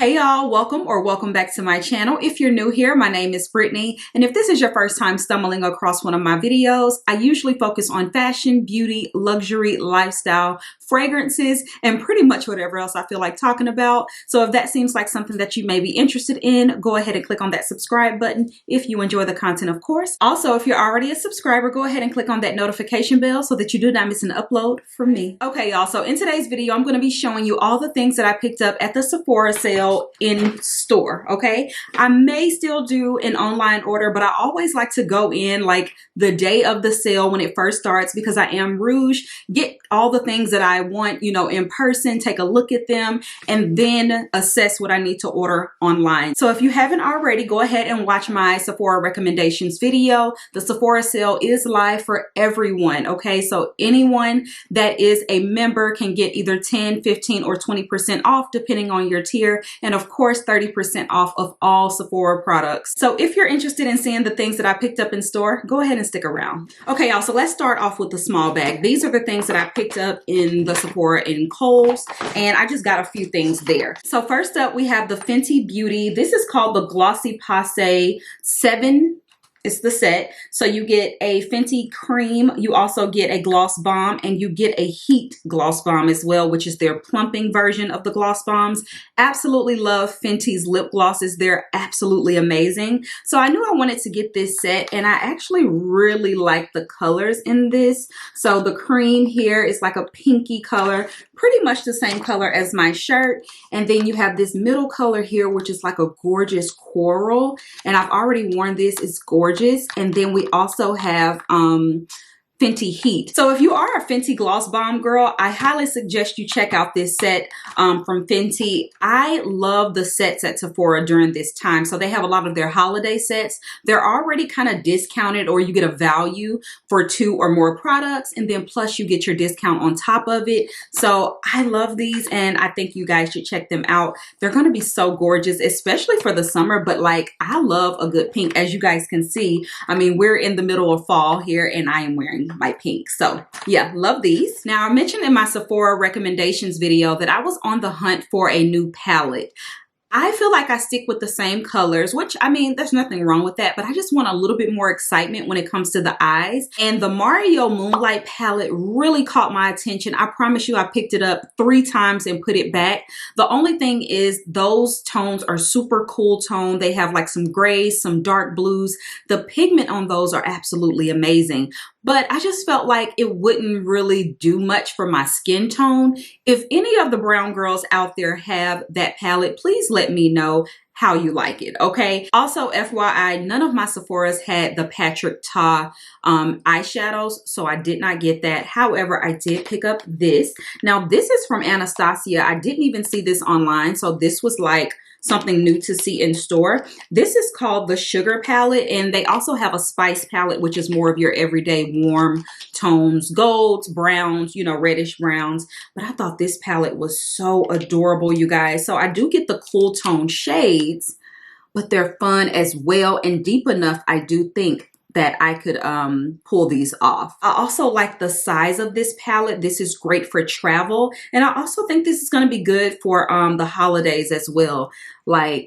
Hey y'all, welcome back to my channel. If you're new here, my name is Brittany, and if this is your first time stumbling across one of my videos, I usually focus on fashion, beauty, luxury, lifestyle, fragrances, and pretty much whatever else I feel like talking about. So if that seems like something that you may be interested in, go ahead and click on that subscribe button if you enjoy the content, of course. Also, if you're already a subscriber, go ahead and click on that notification bell so that you do not miss an upload from me. Okay, y'all, so in today's video, I'm going to be showing you all the things that I picked up at the Sephora sale in store. Okay, I may still do an online order, but I always like to go in like the day of the sale when it first starts, because I am Rouge, get all the things that I want, you know, in person, take a look at them, and then assess what I need to order online. So if you haven't already, go ahead and watch my Sephora recommendations video. The Sephora sale is live for everyone. Okay, so anyone that is a member can get either 10, 15, or 20% off depending on your tier. And of course, 30% off of all Sephora products. So if you're interested in seeing the things that I picked up in store, go ahead and stick around. Okay, y'all, so let's start off with the small bag. These are the things that I picked up in the Sephora in Kohl's, and I just got a few things there. So first up, we have the Fenty Beauty. This is called the Glossy Passe 7. It's the set. So you get a Fenty cream, you also get a gloss bomb, and you get a heat gloss bomb as well, which is their plumping version of the gloss bombs. Absolutely love Fenty's lip glosses. They're absolutely amazing. So I knew I wanted to get this set, and I actually really like the colors in this. So the cream here is like a pinky color, pretty much the same color as my shirt. And then you have this middle color here, which is like a gorgeous coral. And I've already worn this. It's gorgeous. And then we also have Fenty Heat. So if you are a Fenty Gloss Bomb girl, I highly suggest you check out this set from Fenty. I love the sets at Sephora during this time. So they have a lot of their holiday sets. They're already kind of discounted, or you get a value for 2 or more products, and then plus you get your discount on top of it. So I love these, and I think you guys should check them out. They're going to be so gorgeous, especially for the summer. But like, I love a good pink. As you guys can see, I mean, we're in the middle of fall here, and I am wearing my pink. So yeah, love these. Now, I mentioned in my Sephora recommendations video that I was on the hunt for a new palette. I feel like I stick with the same colors, which, I mean, there's nothing wrong with that, but I just want a little bit more excitement when it comes to the eyes. And the Mario Moonlight palette really caught my attention. I promise you, I picked it up 3 times and put it back. The only thing is those tones are super cool tone. They have like some grays, some dark blues. The pigment on those are absolutely amazing. But I just felt like it wouldn't really do much for my skin tone. If any of the brown girls out there have that palette, please let me know how you like it, okay? Also, FYI, none of my Sephoras had the Patrick Ta eyeshadows, so I did not get that. However, I did pick up this. Now, this is from Anastasia. I didn't even see this online, so this was like something new to see in store. This is called the Sugar palette, and they also have a Spice palette, which is more of your everyday warm tones, golds, browns, you know, reddish browns. But I thought this palette was so adorable, you guys. So I do get the cool tone shades, but they're fun as well and deep enough, I do think, that I could pull these off. I also like the size of this palette. This is great for travel. And I also think this is going to be good for the holidays as well. Like,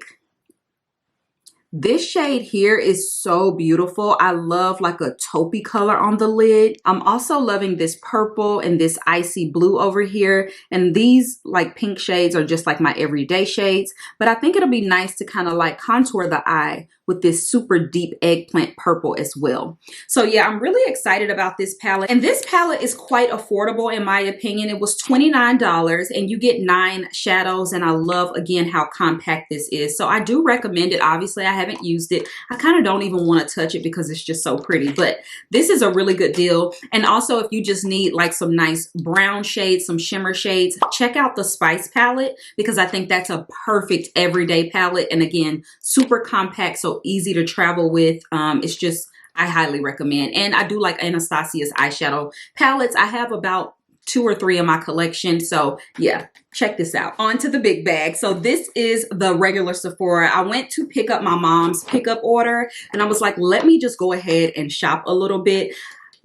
this shade here is so beautiful. I love like a taupey color on the lid. I'm also loving this purple and this icy blue over here. And these like pink shades are just like my everyday shades. But I think it'll be nice to kind of like contour the eye with this super deep eggplant purple as well. So yeah, I'm really excited about this palette. And this palette is quite affordable in my opinion. It was $29 and you get 9 shadows. And I love, again, how compact this is. So I do recommend it. Obviously, I haven't used it. I kind of don't even want to touch it because it's just so pretty. But this is a really good deal. And also, if you just need like some nice brown shades, some shimmer shades, check out the Spice palette, because I think that's a perfect everyday palette. And again, super compact, so easy to travel with. It's just, I highly recommend. And I do like Anastasia's eyeshadow palettes. I have about 2 or 3 in my collection. So yeah, check this out. On to the big bag. So this is the regular Sephora. I went to pick up my mom's pickup order, and I was like, let me just go ahead and shop a little bit.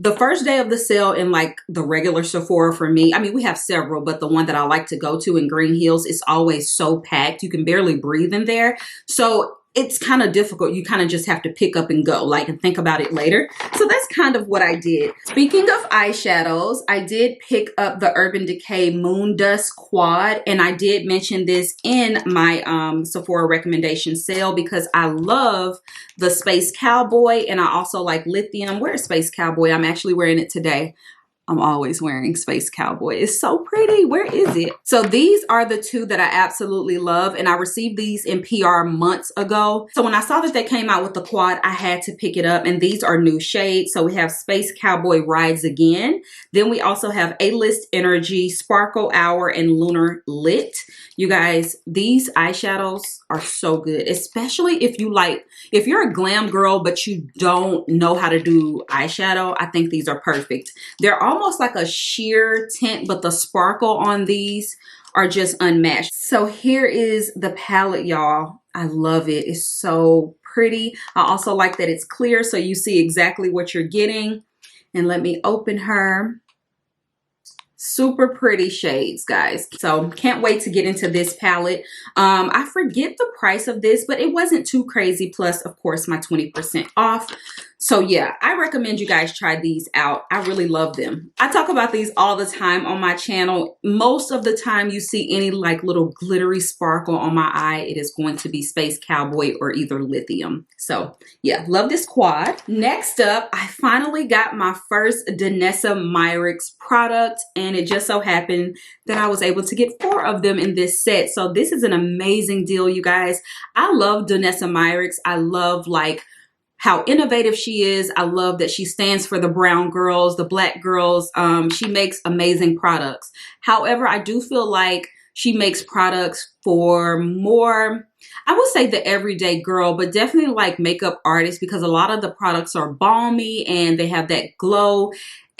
The first day of the sale in like the regular Sephora for me, I mean, we have several, but the one that I like to go to in Green Hills is always so packed. You can barely breathe in there. So it's kind of difficult. You kind of just have to pick up and go, like, and think about it later. So that's kind of what I did. Speaking of eyeshadows, I did pick up the Urban Decay Moon Dust Quad, and I did mention this in my Sephora recommendation sale because I love the Space Cowboy, and I also like Lithium. Where's Space Cowboy? I'm actually wearing it today. I'm always wearing Space Cowboy. It's so pretty. Where is it? So these are the two that I absolutely love, and I received these in PR months ago. So when I saw that they came out with the quad, I had to pick it up, and these are new shades. So we have Space Cowboy Rides Again. Then we also have A-List Energy, Sparkle Hour, and Lunar Lit. You guys, these eyeshadows are so good, especially if you're a glam girl, but you don't know how to do eyeshadow. I think these are perfect. They're almost like a sheer tint, but the sparkle on these are just unmatched. So here is the palette, y'all. I love it. It's so pretty. I also like that it's clear, so you see exactly what you're getting. And let me open her. Super pretty shades, guys. So can't wait to get into this palette. I forget the price of this, but it wasn't too crazy. Plus, of course, my 20% off. So yeah, I recommend you guys try these out. I really love them. I talk about these all the time on my channel. Most of the time you see any like little glittery sparkle on my eye, it is going to be Space Cowboy or either Lithium. So yeah, love this quad. Next up, I finally got my first Denessa Myrix product, and it just so happened that I was able to get 4 of them in this set. So this is an amazing deal, you guys. I love Denessa Myrix. I love like how innovative she is. I love that she stands for the brown girls, the black girls. She makes amazing products. However, I do feel like she makes products for more, I would say the everyday girl, but definitely like makeup artists, because a lot of the products are balmy and they have that glow.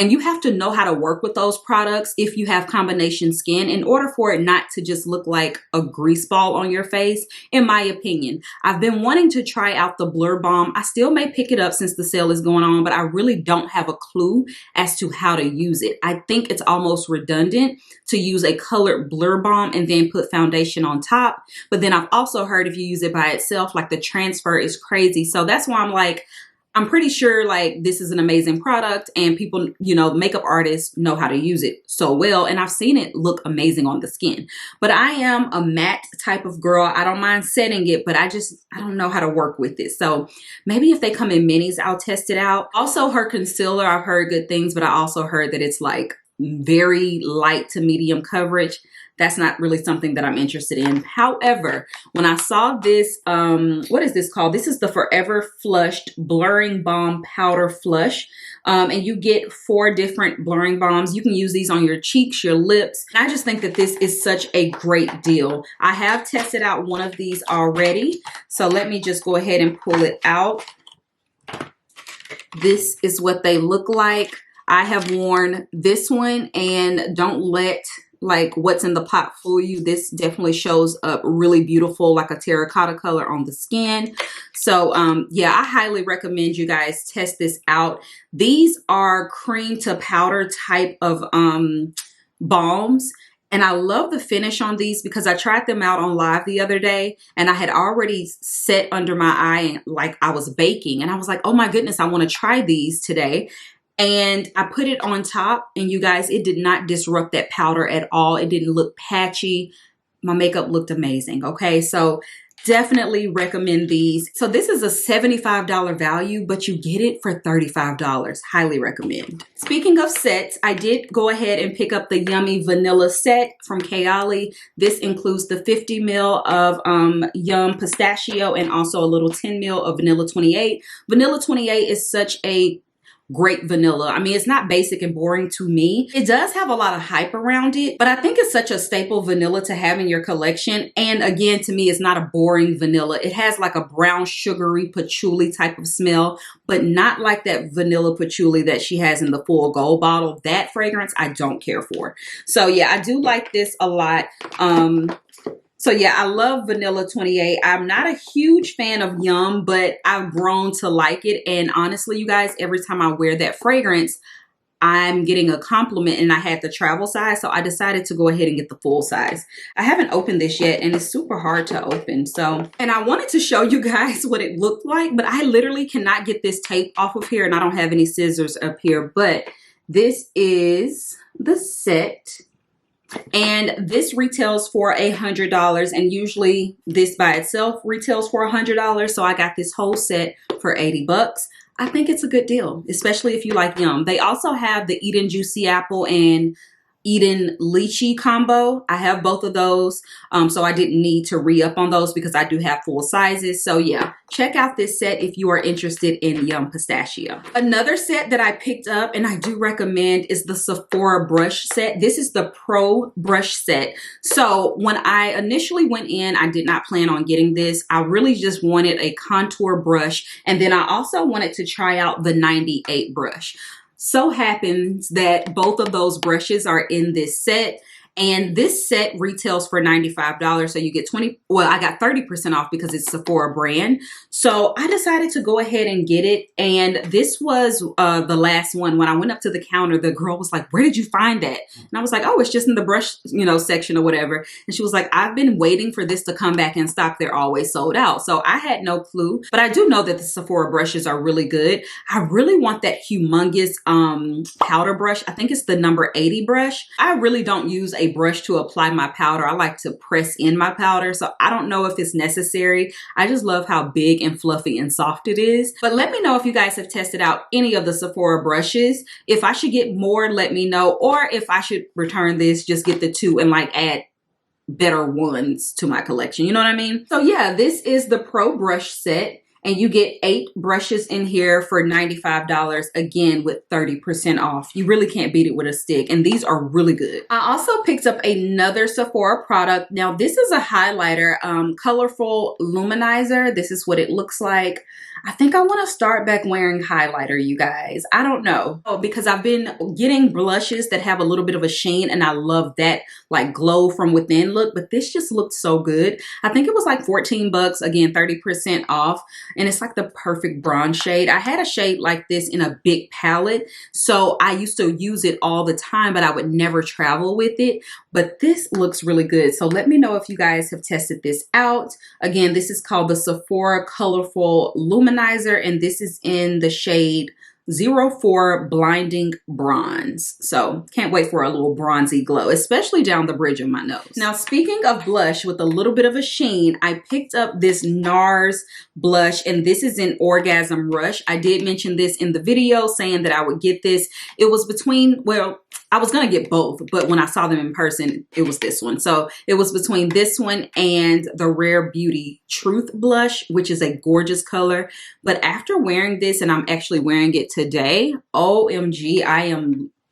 And you have to know how to work with those products if you have combination skin in order for it not to just look like a grease ball on your face, in my opinion. I've been wanting to try out the Blur Balm. I still may pick it up since the sale is going on, but I really don't have a clue as to how to use it. I think it's almost redundant to use a colored Blur Balm and then put foundation on top. But then I've also heard if you use it by itself, like the transfer is crazy. So that's why I'm like, I'm pretty sure like this is an amazing product, and people, you know, makeup artists know how to use it so well. And I've seen it look amazing on the skin. But I am a matte type of girl. I don't mind setting it, but I don't know how to work with it. So maybe if they come in minis, I'll test it out. Also, her concealer, I've heard good things, but I also heard that it's like very light to medium coverage. That's not really something that I'm interested in. However, when I saw this, what is this called? This is the Forever Flushed Blurring Balm Powder Flush. And you get 4 different blurring balms. You can use these on your cheeks, your lips. And I just think that this is such a great deal. I have tested out one of these already. So let me just go ahead and pull it out. This is what they look like. I have worn this one, and don't let like what's in the pot fool you. This definitely shows up really beautiful, like a terracotta color on the skin. So yeah, I highly recommend you guys test this out. These are cream to powder type of balms. And I love the finish on these because I tried them out on live the other day, and I had already set under my eye like I was baking, and I was like, oh my goodness, I want to try these today. And I put it on top, and you guys, it did not disrupt that powder at all. It didn't look patchy. My makeup looked amazing. Okay, so definitely recommend these. So this is a $75 value, but you get it for $35. Highly recommend. Speaking of sets, I did go ahead and pick up the Yummy Vanilla set from Kayali. This includes the 50 ml of Yum Pistachio and also a little 10 ml of Vanilla 28. Vanilla 28 is such a great vanilla. I mean, it's not basic and boring to me. It does have a lot of hype around it, but I think it's such a staple vanilla to have in your collection. And again, to me, it's not a boring vanilla. It has like a brown sugary patchouli type of smell, but not like that vanilla patchouli that she has in the full gold bottle. That fragrance I don't care for. So yeah, I do like this a lot. So yeah, I love Vanilla 28. I'm not a huge fan of Yum, but I've grown to like it. And honestly, you guys, every time I wear that fragrance, I'm getting a compliment, and I had the travel size, so I decided to go ahead and get the full size. I haven't opened this yet, and it's super hard to open. So, and I wanted to show you guys what it looked like, but I literally cannot get this tape off of here, and I don't have any scissors up here. But this is the set. And this retails for $100, and usually this by itself retails for $100. So I got this whole set for 80 bucks. I think it's a good deal, especially if you like Yum. They also have the Eden Juicy Apple and Eden Lychee combo. I have both of those, so I didn't need to re-up on those because I do have full sizes. So yeah, check out this set if you are interested in Yum Pistachio. Another set that I picked up and I do recommend is the Sephora brush set. This is the Pro brush set. So when I initially went in, I did not plan on getting this. I really just wanted a contour brush, and then I also wanted to try out the 98 brush. So happens that both of those brushes are in this set, and this set retails for $95. So you get I got 30% off because it's Sephora brand. So I decided to go ahead and get it. And this was the last one. When I went up to the counter, the girl was like, "Where did you find that?" And I was like, "Oh, it's just in the brush, section or whatever." And she was like, "I've been waiting for this to come back in stock. They're always sold out." So I had no clue, but I do know that the Sephora brushes are really good. I really want that humongous powder brush. I think it's the number 80 brush. I really don't use a brush to apply my powder. I like to press in my powder, so I don't know if it's necessary. I just love how big and fluffy and soft it is. But let me know if you guys have tested out any of the Sephora brushes. If I should get more, let me know, or if I should return this, just get the two and like add better ones to my collection. You know what I mean? So yeah, this is the Pro brush set. And you get 8 brushes in here for $95, again with 30% off. You really can't beat it with a stick. And these are really good. I also picked up another Sephora product. Now this is a highlighter, colorful luminizer. This is what it looks like. I think I want to start back wearing highlighter, you guys. I don't know. Because I've been getting blushes that have a little bit of a sheen, and I love that like glow from within look, but this just looked so good. I think it was like 14 bucks, again, 30% off. And it's like the perfect bronze shade. I had a shade like this in a big palette, so I used to use it all the time, but I would never travel with it. But this looks really good. So let me know if you guys have tested this out. Again, this is called the Sephora Colorful Luminizer, and this is in the shade 04 Blinding Bronze. So can't wait for a little bronzy glow, especially down the bridge of my nose. Now, speaking of blush with a little bit of a sheen, I picked up this NARS blush, and this is in Orgasm Rush. I did mention this in the video saying that I would get this. It was between, well, I was going to get both, but when I saw them in person, it was this one. So it was between this one and the Rare Beauty Truth Blush, which is a gorgeous color. But after wearing this, and I'm actually wearing it today, OMG,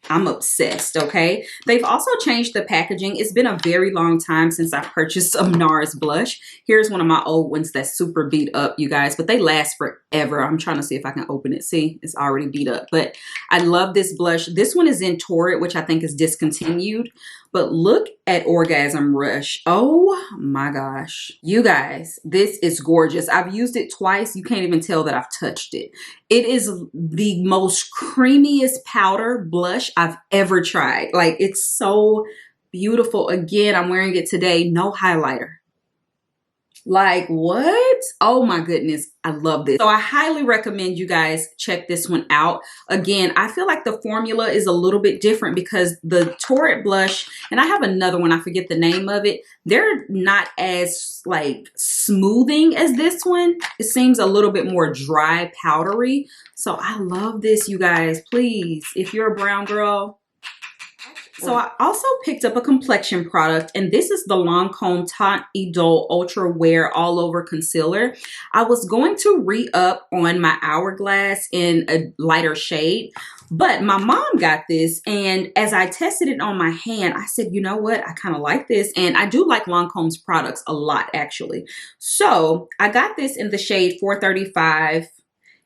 I'm obsessed, okay? They've also changed the packaging. It's been a very long time since I purchased some NARS blush. Here's one of my old ones that's super beat up, you guys, but they last forever. I'm trying to see if I can open it. See, it's already beat up, but I love this blush. This one is in Torrid, which I think is discontinued, but look at Orgasm Rush. Oh my gosh. You guys, this is gorgeous. I've used it twice. You can't even tell that I've touched it. It is the most creamiest powder blush I've ever tried. Like, it's so beautiful. Again, I'm wearing it today. No highlighter. Like, what? Oh my goodness. I love this. So I highly recommend you guys check this one out. Again, I feel like the formula is a little bit different because the Torrid blush, and I have another one, I forget the name of it. They're not as like smoothing as this one. It seems a little bit more dry, powdery. So I love this, you guys. Please, if you're a brown girl. So I also picked up a complexion product, and this is the Lancome Teint Idole Ultra Wear All Over Concealer. I was going to re-up on my Hourglass in a lighter shade, but my mom got this, and as I tested it on my hand, I said, you know what? I kind of like this, and I do like Lancome's products a lot, actually. So I got this in the shade 435.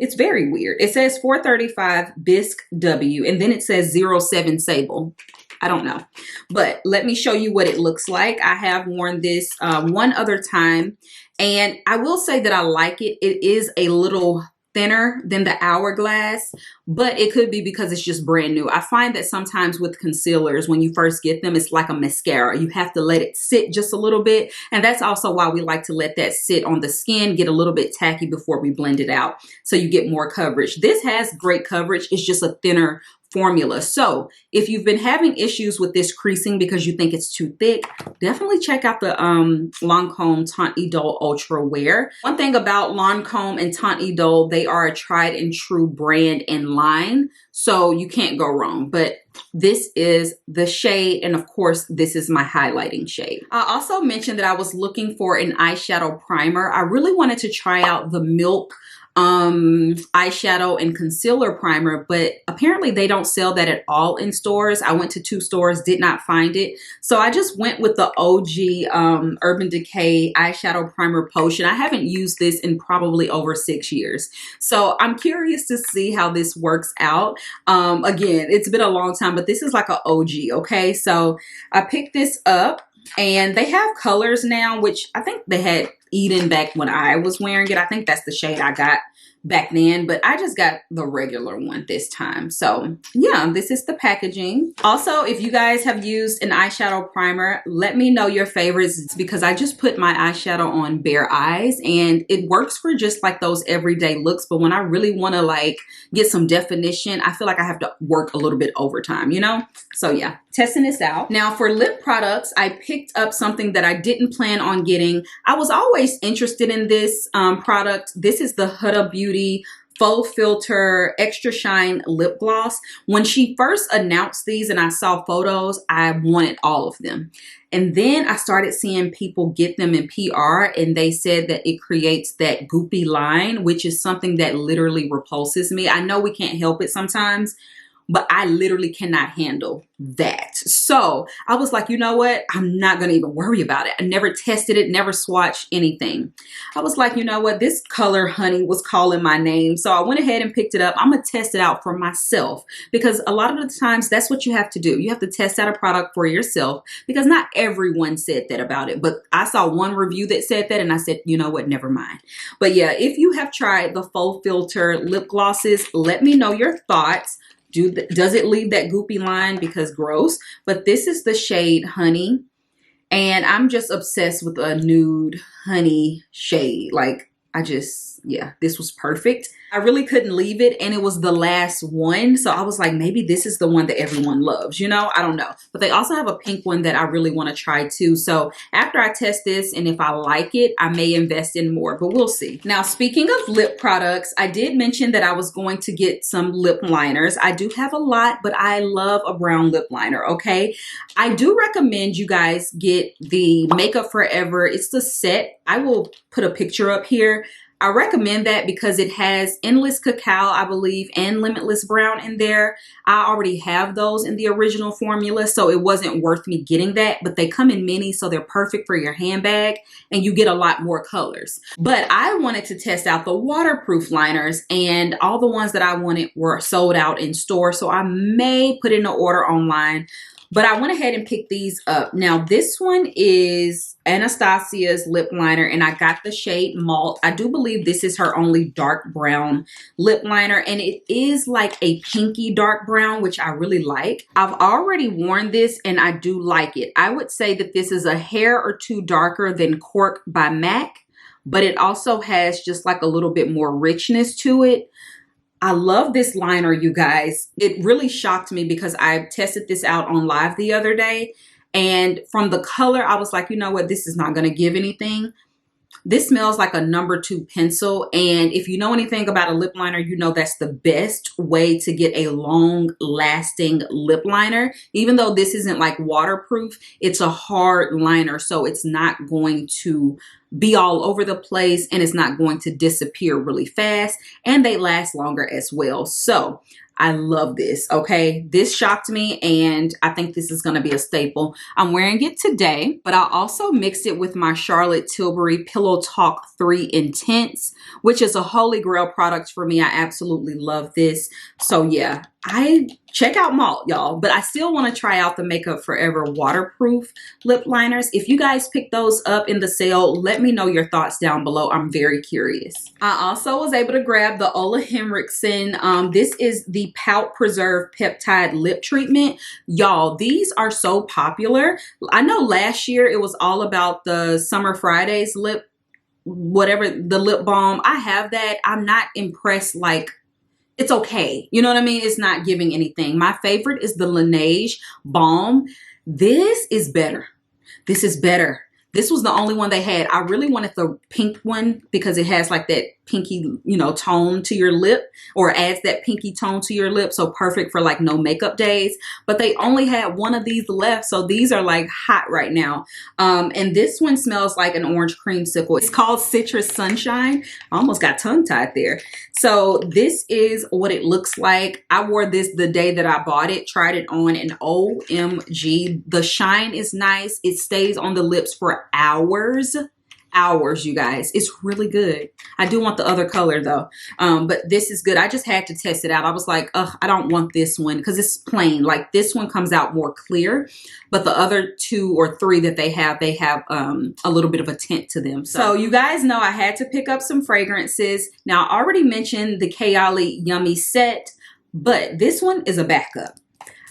It's very weird. It says 435 Bisque W, and then it says 07 Sable. I don't know. But let me show you what it looks like. I have worn this one other time, and I will say that I like it. It is a little thinner than the Hourglass, but it could be because it's just brand new. I find that sometimes with concealers, when you first get them, it's like a mascara. You have to let it sit just a little bit. And that's also why we like to let that sit on the skin, get a little bit tacky before we blend it out, so you get more coverage. This has great coverage. It's just a thinner formula. So if you've been having issues with this creasing because you think it's too thick, definitely check out the Lancome Teint Idole Ultra Wear. One thing about Lancome and Teint Idole, they are a tried and true brand and line, so you can't go wrong. But this is the shade, and of course this is my highlighting shade. I also mentioned that I was looking for an eyeshadow primer. I really wanted to try out the Milk eyeshadow and concealer primer, but apparently they don't sell that at all in stores. I went to 2 stores, did not find it. So I just went with the OG Urban Decay eyeshadow primer potion. I haven't used this in probably over 6 years. So I'm curious to see how this works out. Again, it's been a long time, but this is like an OG, okay? So I picked this up, and they have colors now, which I think they had Eden back when I was wearing it. I think that's the shade I got back then, but I just got the regular one this time. So yeah, this is the packaging. Also, if you guys have used an eyeshadow primer, let me know your favorites. It's because I just put my eyeshadow on bare eyes, and it works for just like those everyday looks. But when I really want to like get some definition, I feel like I have to work a little bit overtime, you know? So yeah, testing this out. Now for lip products, I picked up something that I didn't plan on getting. I was always interested in this product. This is the Huda Beauty Faux Filter Extra Shine Lip Gloss. When she first announced these and I saw photos, I wanted all of them. And then I started seeing people get them in PR, and they said that it creates that goopy line, which is something that literally repulses me. I know we can't help it sometimes, but I literally cannot handle that. So I was like, you know what? I'm not going to even worry about it. I never tested it, never swatched anything. I was like, you know what? This color, honey, was calling my name. So I went ahead and picked it up. I'm going to test it out for myself, because a lot of the times that's what you have to do. You have to test out a product for yourself, because not everyone said that about it. But I saw one review that said that, and I said, you know what? Never mind. But yeah, if you have tried the Faux Filter lip glosses, let me know your thoughts. Does it leave that goopy line? Because gross. But this is the shade Honey, and I'm just obsessed with a nude honey shade. Like, yeah, this was perfect. I really couldn't leave it, and it was the last one. So I was like, maybe this is the one that everyone loves, you know? I don't know. But they also have a pink one that I really want to try too. So after I test this, and if I like it, I may invest in more, but we'll see. Now, speaking of lip products, I did mention that I was going to get some lip liners. I do have a lot, but I love a brown lip liner, okay? I do recommend you guys get the Makeup Forever. It's the set. I will put a picture up here. I recommend that because it has Endless Cacao, I believe, and Limitless Brown in there. I already have those in the original formula, so it wasn't worth me getting that. But they come in mini, so they're perfect for your handbag, and you get a lot more colors. But I wanted to test out the waterproof liners, and all the ones that I wanted were sold out in store, so I may put in an order online. But I went ahead and picked these up. Now, this one is Anastasia's lip liner, and I got the shade Malt. I do believe this is her only dark brown lip liner, and it is like a pinky dark brown, which I really like. I've already worn this, and I do like it. I would say that this is a hair or two darker than Cork by MAC, but it also has just like a little bit more richness to it. I love this liner, you guys. It really shocked me because I tested this out on live the other day. And from the color, I was like, you know what? This is not going to give anything. This smells like a number 2 pencil. And if you know anything about a lip liner, you know that's the best way to get a long lasting lip liner. Even though this isn't like waterproof, it's a hard liner. So it's not going to be all over the place, and it's not going to disappear really fast, and they last longer as well. So I love this, okay? This shocked me, and I think this is gonna be a staple. I'm wearing it today, but I also mixed it with my Charlotte Tilbury Pillow Talk 3 Intense, which is a holy grail product for me. I absolutely love this. So yeah, I check out Malt, y'all, but I still want to try out the Makeup Forever waterproof lip liners. If you guys pick those up in the sale, let me know your thoughts down below. I'm very curious. I also was able to grab the Ole Henriksen. This is the Pout Preserve Peptide Lip Treatment. Y'all, these are so popular. I know last year it was all about the Summer Fridays lip, whatever, the lip balm. I have that. I'm not impressed. Like, it's okay. You know what I mean? It's not giving anything. My favorite is the Laneige Balm. This is better. This is better. This was the only one they had. I really wanted the pink one because it has like that pinky, you know, tone to your lip, or adds that pinky tone to your lip. So perfect for like no makeup days. But they only had one of these left. So these are like hot right now. And this one smells like an orange creamsicle. It's called Citrus Sunshine. I almost got tongue tied there. So this is what it looks like. I wore this the day that I bought it, tried it on, and OMG, the shine is nice. It stays on the lips for hours. You guys. It's really good. I do want the other color though. But this is good. I just had to test it out. I was like, ugh, I don't want this one because it's plain. Like this one comes out more clear, but the other 2 or 3 that they have a little bit of a tint to them. So you guys know I had to pick up some fragrances. Now I already mentioned the Kayali Yummy set, but this one is a backup.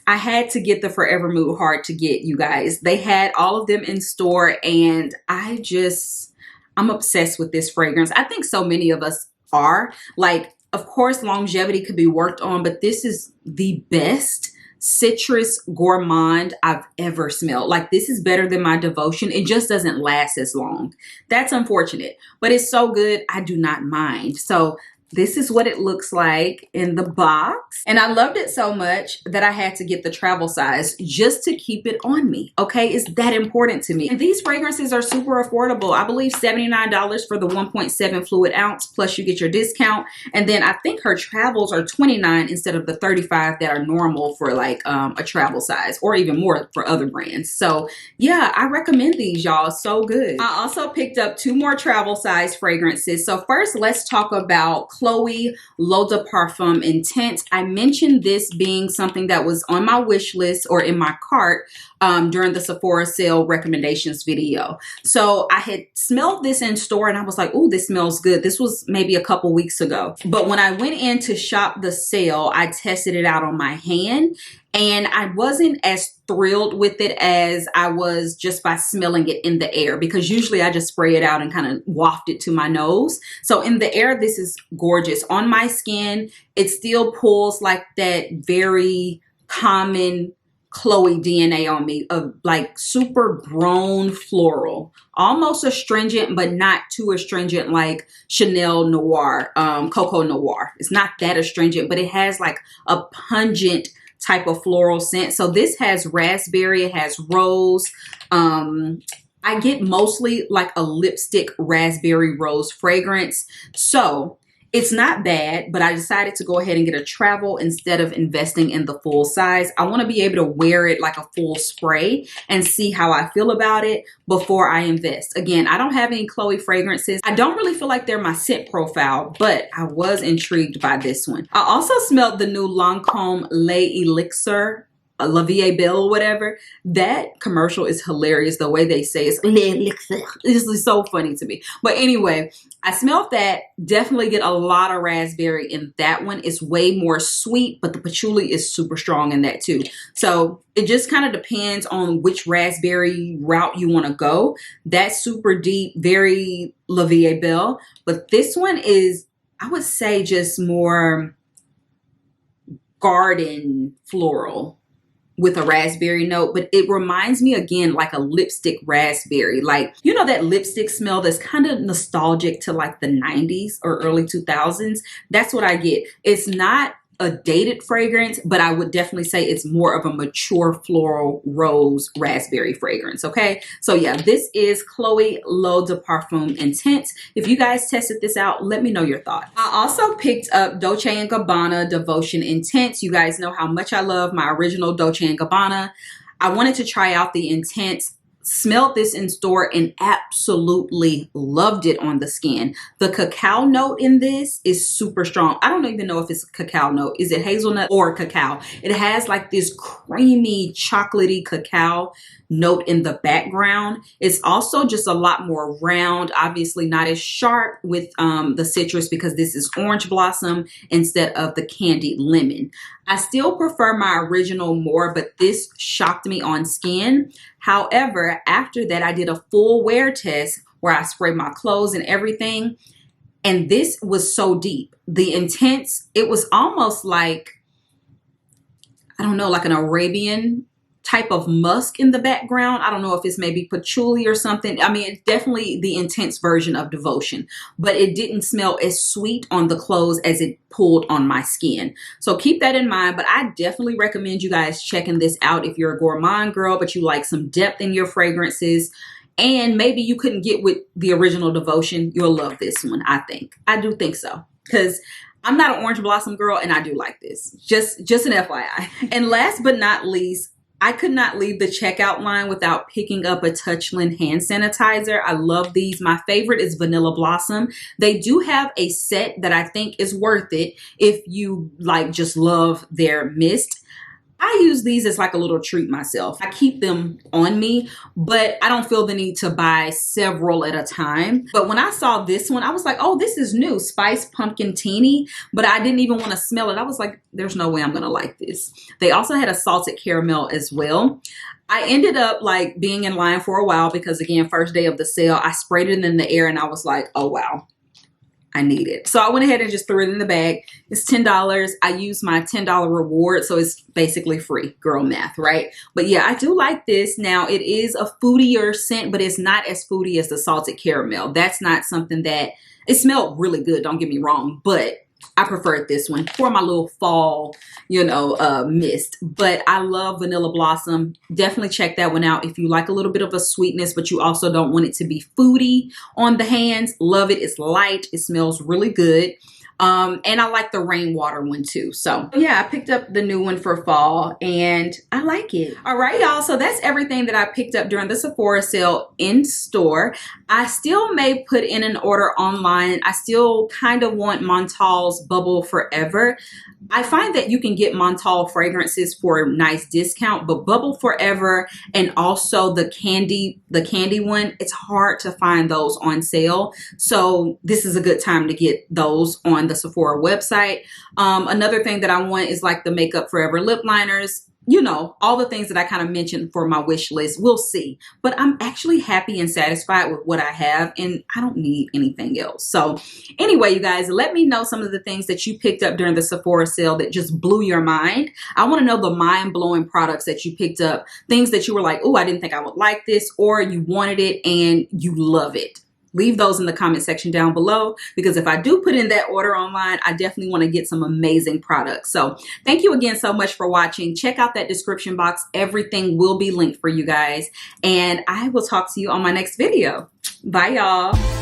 I had to get the Forever Mood Hard to Get, you guys. They had all of them in store, and I'm obsessed with this fragrance. I think so many of us are. Like, of course, longevity could be worked on, but this is the best citrus gourmand I've ever smelled. Like, this is better than my Devotion. It just doesn't last as long. That's unfortunate, but it's so good. I do not mind. So this is what it looks like in the box. And I loved it so much that I had to get the travel size just to keep it on me. Okay, it's that important to me. And these fragrances are super affordable. I believe $79 for the 1.7 fluid ounce, plus you get your discount. And then I think her travels are $29 instead of the $35 that are normal for like a travel size, or even more for other brands. So yeah, I recommend these, y'all. So good. I also picked up 2 more travel size fragrances. So first, let's talk about Chloe L'Eau de Parfum Intense. I mentioned this being something that was on my wish list or in my cart during the Sephora sale recommendations video. So I had smelled this in store and I was like, oh, this smells good. This was maybe a couple weeks ago. But when I went in to shop the sale, I tested it out on my hand, and I wasn't as thrilled with it as I was just by smelling it in the air, because usually I just spray it out and kind of waft it to my nose. So in the air, this is gorgeous. On my skin, it still pulls like that very common Chloe DNA on me, of like super grown floral, almost astringent, but not too astringent like Chanel Noir, Coco Noir. It's not that astringent, but it has like a pungent type of floral scent. So this has raspberry, it has rose. I get mostly like a lipstick raspberry rose fragrance. So it's not bad, but I decided to go ahead and get a travel instead of investing in the full size. I want to be able to wear it like a full spray and see how I feel about it before I invest. Again, I don't have any Chloe fragrances. I don't really feel like they're my scent profile, but I was intrigued by this one. I also smelled the new Lancome Le Elixir, La Vie Belle or whatever. That commercial is hilarious. The way they say it's Le Elixir. This is so funny to me. But anyway, I smelled that. Definitely get a lot of raspberry in that one. It's way more sweet, but the patchouli is super strong in that too. So it just kind of depends on which raspberry route you want to go. That's super deep, very La Vie Belle. But this one is, I would say, just more garden floral with a raspberry note, but it reminds me again like a lipstick raspberry. Like, you know, that lipstick smell that's kind of nostalgic to like the 90s or early 2000s. That's what I get. It's not a dated fragrance, but I would definitely say it's more of a mature floral rose raspberry fragrance. Okay, so yeah, this is Chloe L'Eau de Parfum Intense. If you guys tested this out, let me know your thoughts. I also picked up Dolce & Gabbana Devotion Intense. You guys know how much I love my original Dolce & Gabbana. I wanted to try out the Intense. smelled this in store and absolutely loved it on the skin. The cacao note in this is super strong. I don't even know if it's a cacao note. Is it hazelnut or cacao? It has like this creamy, chocolatey cacao note in the background. It's also just a lot more round, obviously not as sharp with the citrus because this is orange blossom instead of the candied lemon. I still prefer my original more, but this shocked me on skin. However, after that, I did a full wear test where I sprayed my clothes and everything. And this was so deep. The intense, it was almost like, I don't know, like an Arabian type of musk in the background. I don't know if it's maybe patchouli or something. I mean, it's definitely the intense version of Devotion, but it didn't smell as sweet on the clothes as it pulled on my skin. So keep that in mind, but I definitely recommend you guys checking this out if you're a gourmand girl, but you like some depth in your fragrances. And maybe you couldn't get with the original Devotion. You'll love this one, I think. I do think so, because I'm not an orange blossom girl and I do like this. Just an FYI. And last but not least, I could not leave the checkout line without picking up a Touchin hand sanitizer. I love these. My favorite is Vanilla Blossom. They do have a set that I think is worth it if you like just love their mist. I use these as like a little treat myself. I keep them on me, but I don't feel the need to buy several at a time. But when I saw this one, I was like, oh, this is new, Spice Pumpkin Teeny, but I didn't even want to smell it. I was like, there's no way I'm gonna like this. They also had a salted caramel as well. I ended up like being in line for a while because again, first day of the sale, I sprayed it in the air and I was like, oh wow, I need it. So I went ahead and just threw it in the bag. It's $10. I used my $10 reward, so it's basically free. Girl math, right? But yeah, I do like this. Now, it is a foodier scent, but it's not as foodie as the salted caramel. That's not something that, it smelled really good, don't get me wrong, but I preferred this one for my little fall, you know, mist. But I love Vanilla Blossom. Definitely check that one out if you like a little bit of a sweetness, but you also don't want it to be foodie on the hands. Love it. It's light. It smells really good. And I like the rainwater one too. So yeah, I picked up the new one for fall and I like it. All right, y'all. So that's everything that I picked up during the Sephora sale in store. I still may put in an order online. I still kind of want Montal's Bubble Forever. I find that you can get Montal fragrances for a nice discount, but Bubble Forever and also the candy one, it's hard to find those on sale. So this is a good time to get those on the Sephora website. Another thing that I want is like the Makeup Forever lip liners. You know, all the things that I kind of mentioned for my wish list. We'll see. But I'm actually happy and satisfied with what I have, and I don't need anything else. So anyway, you guys, let me know some of the things that you picked up during the Sephora sale that just blew your mind. I want to know the mind-blowing products that you picked up, things that you were like, oh, I didn't think I would like this, or you wanted it and you love it. Leave those in the comment section down below, because if I do put in that order online, I definitely want to get some amazing products. So thank you again so much for watching. Check out that description box. Everything will be linked for you guys. And I will talk to you on my next video. Bye, y'all.